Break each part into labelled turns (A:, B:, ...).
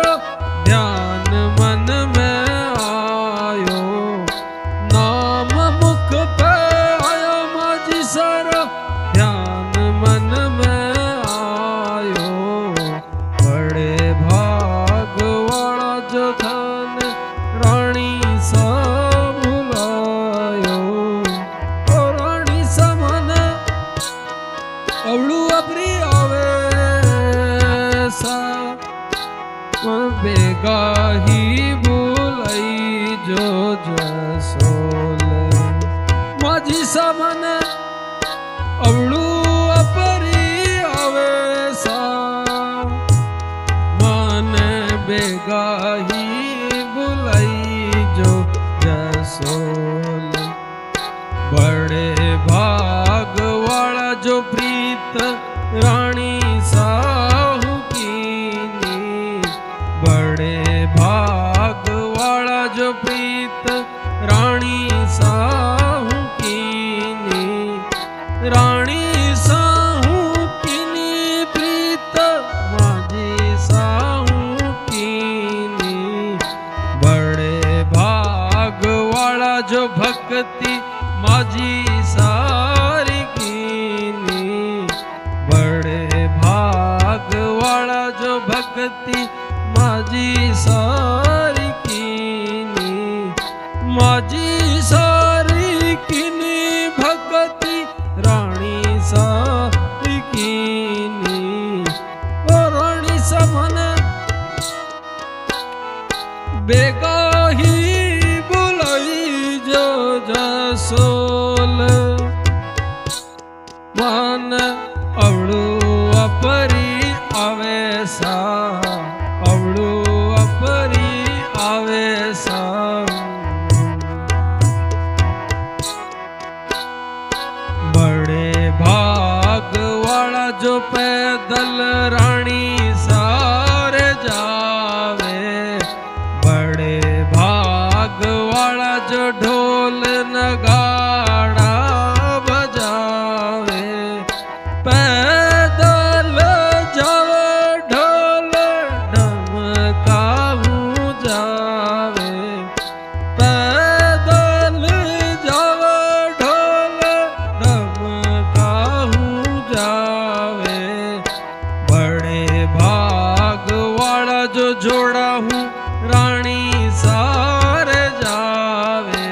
A: सारो ध्यान मन में आयो, नाम मुख पे आयो माझी सारो ध्यान मन में आयो। बड़े भाग वाला जो धन रानी सा भुलायो, ओ रानी सा मन अवळू अपरी आवे सा, बेगा ही भूलाई जो जसोल माझी सा मन अवळू अपरी आवे सा, मन बेगा ही भूलाई जो जसोल। बड़े भाग वाला जो प्रीत रानी साहू कीनी, बड़े भाग वाला जो प्रीत रानी साहू कीनी, रानी साहू कीनी प्रीत माझी साहू कीनी। बड़े भाग वाला जो भक्ति माझी सारी कीनी, बड़े भाग वाला जो भक्ति माझी सारी कीनी, माझी सारी कीनी भक्ति रानी सारी कीनी। ओ रानी सा मन बेगा ही बुलाई जो जसोल, मन अवळू अपरी आवे सा, अवळू अपरी आवे सा। बड़े भाग वाला जो पैदल रानी सारे जावे, बड़े भाग वाला जो ढोल नगाड़ा बजावे, पैदल जावे ढोल ढमकाऊ जावे, पैदल जावे ढोल ढमकाऊ जावे। बड़े भाग वाला जो जोड़ा हूँ रानी सारे जावे,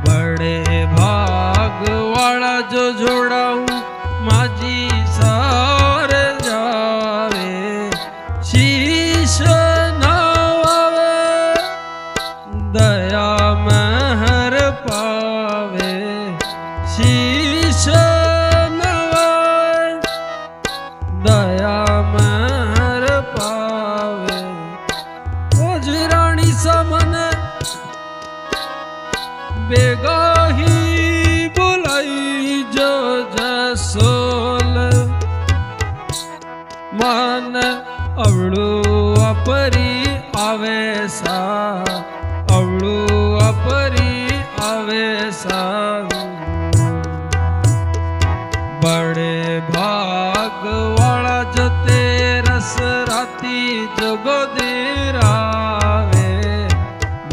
A: बड़े भाग वाला जो जोड़ा हूँ माझी सारे जावे। शीश नवावे दया महर पावे, शीश नवावे दया महर पावे। ओ जी रानी सा मन बेगा ही बुलाई जो जसोल, मन अवळू अपरी आवे सा, अवळू अपरी आवे सा। बड़े भाग वाला जो तेरस राती जगो दिरावे,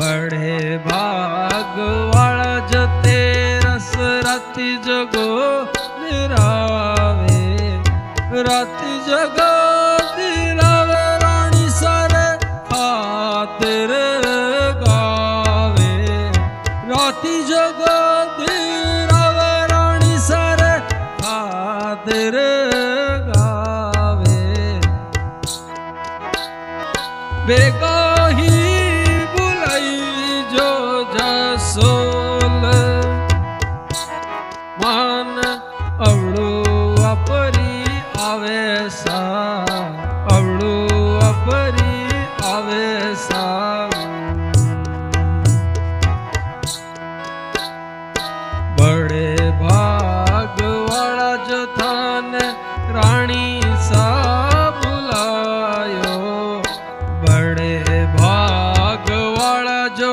A: बड़े भाग वाला जो तेरस राती जगो दिरावे, राती जगो दिरावे रानी सारे खातिर गावे, राती जगो दिरावे रानी सारे खातिर गावे। बेगा ही बुलाई जो जसोल, मन अवळू अपरी आवे सा, अवळू अपरी आवे सा। बड़े भाग वाला जो थान रानी सा भुलायो, बड़े भाग वाला जो